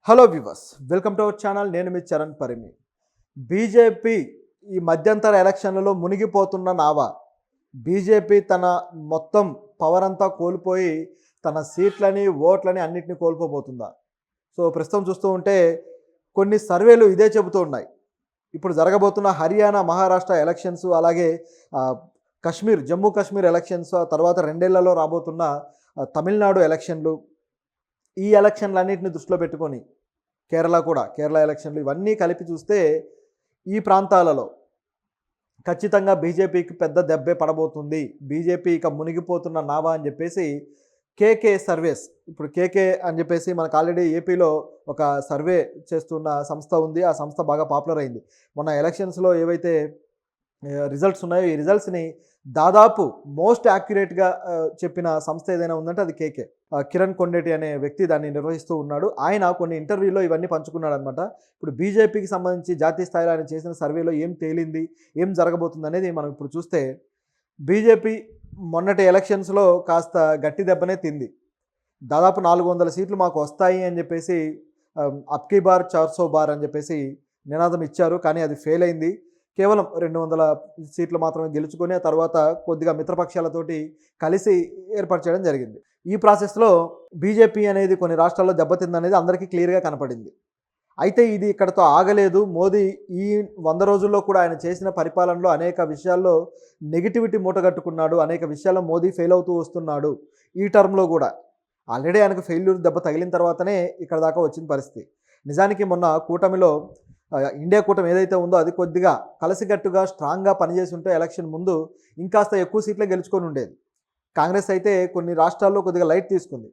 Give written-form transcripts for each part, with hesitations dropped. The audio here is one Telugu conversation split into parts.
Hello viewers, welcome to our channel. నేను మీ చరణ్ పరిమి. బీజేపీ ఈ మధ్యంతర ఎలక్షన్లలో మునిగిపోతున్న నావా. బీజేపీ తన మొత్తం పవర్ అంతా కోల్పోయి తన సీట్లని ఓట్లని అన్నిటిని కోల్పోబోతుందా? సో ప్రస్తుతం చూస్తూ ఉంటే కొన్ని సర్వేలు ఇదే చెబుతూ ఉన్నాయి. ఇప్పుడు జరగబోతున్న హర్యానా, మహారాష్ట్ర ఎలక్షన్స్, అలాగే జమ్మూ కాశ్మీర్ ఎలక్షన్స్, ఆ తర్వాత 2 ఏళ్లలో రాబోతున్న తమిళనాడు ఎలక్షన్లు, ఈ ఎలక్షన్లన్నింటిని దృష్టిలో పెట్టుకొని కేరళ ఎలక్షన్లు ఇవన్నీ కలిపి చూస్తే ఈ ప్రాంతాలలో ఖచ్చితంగా బీజేపీకి పెద్ద దెబ్బే పడబోతుంది. బీజేపీ ఇక మునిగిపోతున్న నావా అని చెప్పేసి కేకే సర్వేస్, ఇప్పుడు కేకే అని చెప్పేసి మనకు ఆల్రెడీ ఏపీలో ఒక సర్వే చేస్తున్న సంస్థ ఉంది. ఆ సంస్థ బాగా పాపులర్ అయింది. మొన్న ఎలక్షన్స్లో ఏవైతే రిజల్ట్స్ ఉన్నాయో ఈ రిజల్ట్స్ని దాదాపు మోస్ట్ యాక్యురేట్గా చెప్పిన సంస్థ ఏదైనా ఉందంటే అది కేకే. కిరణ్ కొండేటి అనే వ్యక్తి దాన్ని నిర్వహిస్తూ ఉన్నాడు. ఆయన కొన్ని ఇంటర్వ్యూలో ఇవన్నీ పంచుకున్నాడు అనమాట. ఇప్పుడు బీజేపీకి సంబంధించి జాతీయ స్థాయిలో ఆయన చేసిన సర్వేలో ఏం తేలింది, ఏం జరగబోతుంది అనేది మనం ఇప్పుడు చూస్తే, బీజేపీ మొన్నటి ఎలక్షన్స్లో కాస్త గట్టి దెబ్బనే తింది. దాదాపు 400 సీట్లు మాకు వస్తాయి అని చెప్పేసి అబ్కీ బార్ 400 బార్ అని చెప్పేసి నినాదం ఇచ్చారు. కానీ అది ఫెయిల్ అయింది. కేవలం 200 సీట్లు మాత్రమే గెలుచుకొని ఆ తర్వాత కొద్దిగా మిత్రపక్షాలతోటి కలిసి ఏర్పాటు చేయడం జరిగింది. ఈ ప్రాసెస్లో బీజేపీ అనేది కొన్ని రాష్ట్రాల్లో దెబ్బతిందనేది అందరికీ క్లియర్గా కనపడింది. అయితే ఇది ఇక్కడతో ఆగలేదు. మోదీ ఈ 100 రోజుల్లో కూడా ఆయన చేసిన పరిపాలనలో అనేక విషయాల్లో నెగిటివిటీ మూటగట్టుకున్నాడు. అనేక విషయాల్లో మోదీ ఫెయిల్ అవుతూ వస్తున్నాడు. ఈ టర్మ్లో కూడా ఆల్రెడీ ఆయనకు ఫెయిల్యూర్ దెబ్బ తగిలిన తర్వాతనే ఇక్కడ దాకా వచ్చిన పరిస్థితి. నిజానికి మొన్న కూటమిలో ఇండియా కూటమి ఏదైతే ఉందో అది కొద్దిగా కలిసికట్టుగా స్ట్రాంగ్గా పనిచేసి ఉంటే ఎలక్షన్ ముందు ఇంకాస్త ఎక్కువ సీట్లే గెలుచుకొని ఉండేది. కాంగ్రెస్ అయితే కొన్ని రాష్ట్రాల్లో కొద్దిగా లైట్ తీసుకుంది.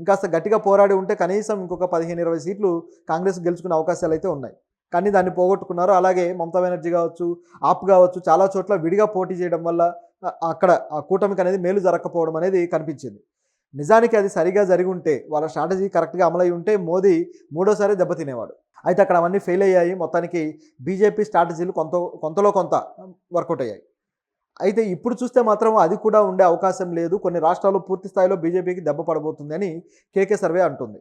ఇంకాస్త గట్టిగా పోరాడి ఉంటే కనీసం ఇంకొక 15-20 సీట్లు కాంగ్రెస్ గెలుచుకునే అవకాశాలు అయితే ఉన్నాయి. కానీ దాన్ని పోగొట్టుకున్నారు. అలాగే మమతా బెనర్జీ కావచ్చు, ఆప్ కావచ్చు, చాలా చోట్ల విడిగా పోటీ చేయడం వల్ల అక్కడ ఆ కూటమికి అనేది మేలు జరగకపోవడం అనేది కనిపించింది. నిజానికి అది సరిగా జరిగి ఉంటే, వాళ్ళ స్ట్రాటజీ కరెక్ట్గా అమలై ఉంటే మోదీ మూడోసారి దెబ్బతినేవాడు. అయితే అక్కడ అవన్నీ ఫెయిల్ అయ్యాయి. మొత్తానికి బీజేపీ స్ట్రాటజీలు కొంతలో కొంత వర్కౌట్ అయ్యాయి. అయితే ఇప్పుడు చూస్తే మాత్రం అది కూడా ఉండే అవకాశం లేదు. కొన్ని రాష్ట్రాల్లో పూర్తి స్థాయిలో బీజేపీకి దెబ్బ పడబోతుంది అని కేకే సర్వే అంటుంది.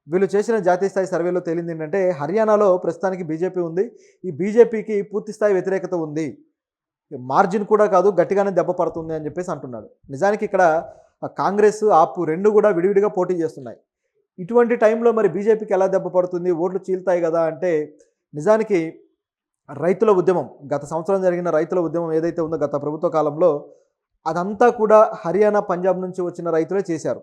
వీళ్ళు చేసిన జాతీయ స్థాయి సర్వేలో తేలింది ఏంటంటే, హర్యానాలో ప్రస్తుతానికి బీజేపీ ఉంది. ఈ బీజేపీకి పూర్తి స్థాయి వ్యతిరేకత ఉంది. మార్జిన్ కూడా కాదు, గట్టిగానే దెబ్బ పడుతుంది అని చెప్పేసి అంటున్నాడు. నిజానికి ఇక్కడ కాంగ్రెస్, ఆప్ రెండు కూడా విడివిడిగా పోటీ చేస్తున్నాయి. ఇటువంటి టైంలో మరి బీజేపీకి ఎలా దెబ్బ పడుతుంది, ఓట్లు చీల్తాయి కదా అంటే, నిజానికి రైతుల ఉద్యమం, గత సంవత్సరం జరిగిన రైతుల ఉద్యమం ఏదైతే ఉందో గత ప్రభుత్వ కాలంలో, అదంతా కూడా హర్యానా, పంజాబ్ నుంచి వచ్చిన రైతులే చేశారు.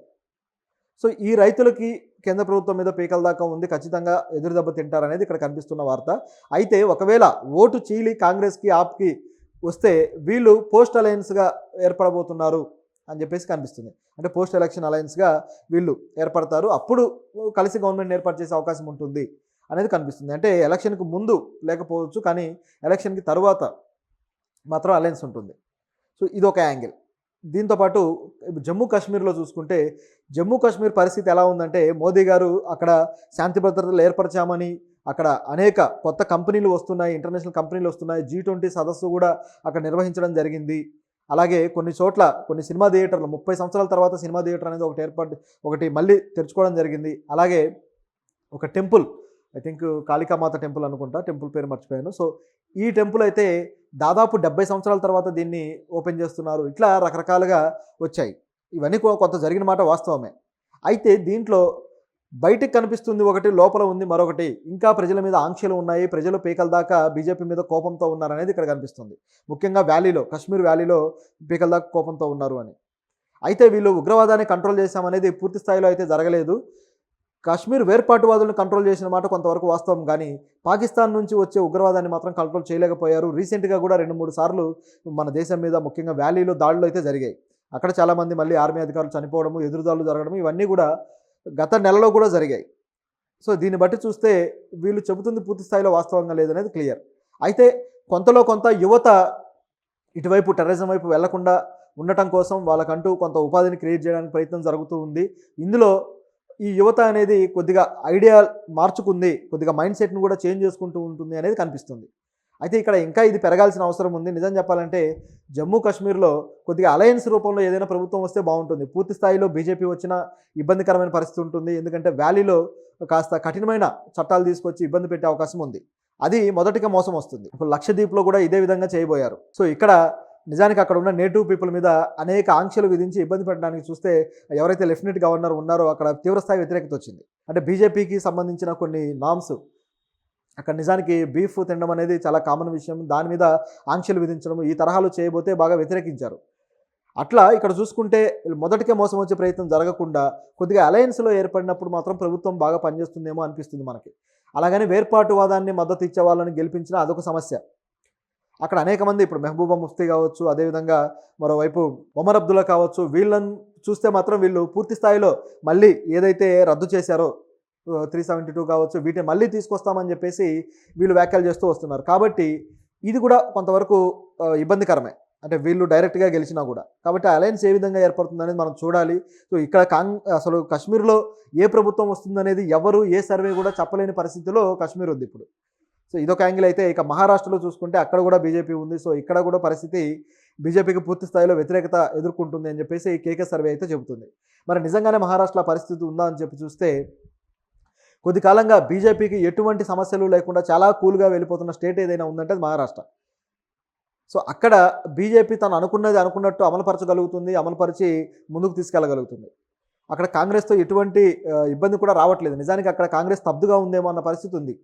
సో ఈ రైతులకి కేంద్ర ప్రభుత్వం మీద పీకల దాకా ఉంది. ఖచ్చితంగా ఎదురు దెబ్బ తింటారనేది ఇక్కడ కనిపిస్తున్న వార్త. అయితే ఒకవేళ ఓటు చీలి కాంగ్రెస్కి, ఆప్కి వస్తే వీళ్ళు పోస్ట్ అలయన్స్గా ఏర్పడబోతున్నారు అని చెప్పేసి కనిపిస్తుంది. అంటే పోస్ట్ ఎలక్షన్ అలయన్స్గా వీళ్ళు ఏర్పడతారు. అప్పుడు కలిసి గవర్నమెంట్ ఏర్పాటు చేసే అవకాశం ఉంటుంది అనేది కనిపిస్తుంది. అంటే ఎలక్షన్కి ముందు లేకపోవచ్చు, కానీ ఎలక్షన్కి తర్వాత మాత్రం అలయన్స్ ఉంటుంది. సో ఇది ఒక యాంగిల్. దీంతోపాటు జమ్మూ కాశ్మీర్లో చూసుకుంటే, జమ్మూ కాశ్మీర్ పరిస్థితి ఎలా ఉందంటే, మోదీ గారు అక్కడ శాంతి భద్రతలు ఏర్పరచామని, అక్కడ అనేక కొత్త కంపెనీలు వస్తున్నాయి, ఇంటర్నేషనల్ కంపెనీలు వస్తున్నాయి, G20 సదస్సు కూడా అక్కడ నిర్వహించడం జరిగింది. అలాగే కొన్ని చోట్ల కొన్ని సినిమా థియేటర్లు 30 సంవత్సరాల తర్వాత సినిమా థియేటర్ అనేది ఒకటి మళ్ళీ తెరుచుకోవడం జరిగింది. అలాగే ఒక temple, I think Kalika Mata temple అనుకుంటా, టెంపుల్ పేరు మర్చిపోయాను. సో ఈ టెంపుల్ అయితే దాదాపు 70 సంవత్సరాల తర్వాత దీన్ని ఓపెన్ చేస్తున్నారు. ఇట్లా రకరకాలుగా వచ్చాయి. ఇవన్నీ కొంత జరిగిన మాట వాస్తవమే. అయితే దీంట్లో బయటికి కనిపిస్తుంది ఒకటి, లోపల ఉంది మరొకటి. ఇంకా ప్రజల మీద ఆంక్షలు ఉన్నాయి. ప్రజలు పీకల దాకా బీజేపీ మీద కోపంతో ఉన్నారనేది ఇక్కడ కనిపిస్తుంది. ముఖ్యంగా కాశ్మీర్ వ్యాలీలో పీకల దాకా కోపంతో ఉన్నారు అని. అయితే వీళ్ళు ఉగ్రవాదాన్ని కంట్రోల్ చేశామనేది పూర్తి స్థాయిలో అయితే జరగలేదు. కాశ్మీర్ వేర్పాటువాదులను కంట్రోల్ చేసిన మాట కొంతవరకు వాస్తవం, కానీ పాకిస్తాన్ నుంచి వచ్చే ఉగ్రవాదాన్ని మాత్రం కంట్రోల్ చేయలేకపోయారు. రీసెంట్గా కూడా 2-3 సార్లు మన దేశం మీద ముఖ్యంగా వ్యాలీలో దాడులు అయితే జరిగాయి. అక్కడ చాలామంది మళ్ళీ ఆర్మీ అధికారులు చనిపోవడము, ఎదురుదాడులు జరగడం, ఇవన్నీ కూడా గత నెలలో కూడా జరిగాయి. సో దీన్ని బట్టి చూస్తే వీళ్ళు చెబుతుంది పూర్తి స్థాయిలో వాస్తవంగా లేదనేది క్లియర్. అయితే కొంతలో కొంత యువత ఇటువైపు టెర్రరిజం వైపు వెళ్లకుండా ఉండటం కోసం వాళ్ళకంటూ కొంత ఉపాధిని క్రియేట్ చేయడానికి ప్రయత్నం జరుగుతూ ఉంది. ఇందులో ఈ యువత అనేది కొద్దిగా ఐడియా మార్చుకుంది, కొద్దిగా మైండ్ సెట్ను కూడా చేంజ్ చేసుకుంటూ ఉంటుంది అనేది కనిపిస్తుంది. అయితే ఇక్కడ ఇంకా ఇది పెరగాల్సిన అవసరం ఉంది. నిజం చెప్పాలంటే జమ్మూ కాశ్మీర్లో కొద్దిగా అలయన్స్ రూపంలో ఏదైనా ప్రభుత్వం వస్తే బాగుంటుంది. పూర్తి స్థాయిలో బీజేపీ వచ్చినా ఇబ్బందికరమైన పరిస్థితి ఉంటుంది. ఎందుకంటే వ్యాలీలో కాస్త కఠినమైన చట్టాలు తీసుకొచ్చి ఇబ్బంది పెట్టే అవకాశం ఉంది. అది మొదటిగా మోసం వస్తుంది. ఇప్పుడు లక్షద్వీప్లో కూడా ఇదే విధంగా చేయబోయారు. సో ఇక్కడ నిజానికి అక్కడ ఉన్న నేటివ్ పీపుల్ మీద అనేక ఆంక్షలు విధించి ఇబ్బంది పెట్టడానికి చూస్తే ఎవరైతే లెఫ్టినెంట్ గవర్నర్ ఉన్నారో అక్కడ తీవ్రస్థాయి వ్యతిరేకత వచ్చింది. అంటే బీజేపీకి సంబంధించిన కొన్ని నామ్స్ అక్కడ నిజానికి బీఫ్ తినడం అనేది చాలా కామన్ విషయం. దాని మీద ఆంక్షలు విధించడం ఈ తరహాలో చేయబోతే బాగా వ్యతిరేకించారు. అట్లా ఇక్కడ చూసుకుంటే మొదటికే మోసం వచ్చే ప్రయత్నం జరగకుండా కొద్దిగా అలయన్స్లో ఏర్పడినప్పుడు మాత్రం ప్రభుత్వం బాగా పనిచేస్తుందేమో అనిపిస్తుంది మనకి. అలాగని వేర్పాటువాదాన్ని మద్దతు ఇచ్చే వాళ్ళని గెలిపించినా అదొక సమస్య. అక్కడ అనేక మంది ఇప్పుడు మెహబూబా ముఫ్తీ కావచ్చు, అదేవిధంగా మరోవైపు ఒమర్ అబ్దుల్లా కావచ్చు, వీళ్ళని చూస్తే మాత్రం వీళ్ళు పూర్తి స్థాయిలో మళ్ళీ ఏదైతే రద్దు చేశారో 372 కావచ్చు వీటిని మళ్ళీ తీసుకొస్తామని చెప్పేసి వీళ్ళు వ్యాఖ్యలు చేస్తూ వస్తున్నారు. కాబట్టి ఇది కూడా కొంతవరకు ఇబ్బందికరమే. అంటే వీళ్ళు డైరెక్ట్గా గెలిచినా కూడా. కాబట్టి అలయన్స్ ఏ విధంగా ఏర్పడుతుందనేది మనం చూడాలి. సో ఇక్కడ అసలు కాశ్మీర్లో ఏ ప్రభుత్వం వస్తుందనేది ఎవరు ఏ సర్వే కూడా చెప్పలేని పరిస్థితిలో కాశ్మీర్ ఉంది ఇప్పుడు. సో ఇదొక యాంగిల్ అయితే ఇక మహారాష్ట్రలో చూసుకుంటే అక్కడ కూడా బీజేపీ ఉంది. సో ఇక్కడ కూడా పరిస్థితి బీజేపీకి పూర్తి స్థాయిలో వ్యతిరేకత ఎదుర్కొంటుంది అని చెప్పేసి కేకే సర్వే అయితే చెబుతుంది. మరి నిజంగానే మహారాష్ట్రలో పరిస్థితి ఉందా అని చెప్పి చూస్తే కొద్ది కాలంగా బీజేపీకి ఎటువంటి సమస్యలు లేకుండా చాలా కూల్గా వెళ్ళిపోతున్న స్టేట్ ఏదైనా ఉందంటే అది మహారాష్ట్ర. సో అక్కడ బీజేపీ తను అనుకున్నది అనుకున్నట్టు అమలుపరచగలుగుతుంది, అమలుపరిచి ముందుకు తీసుకెళ్ళగలుగుతుంది. అక్కడ కాంగ్రెస్తో ఎటువంటి ఇబ్బంది కూడా రావట్లేదు. నిజానికి అక్కడ కాంగ్రెస్ స్తబ్దుగా ఉందేమో అన్న పరిస్థితి ఉంది.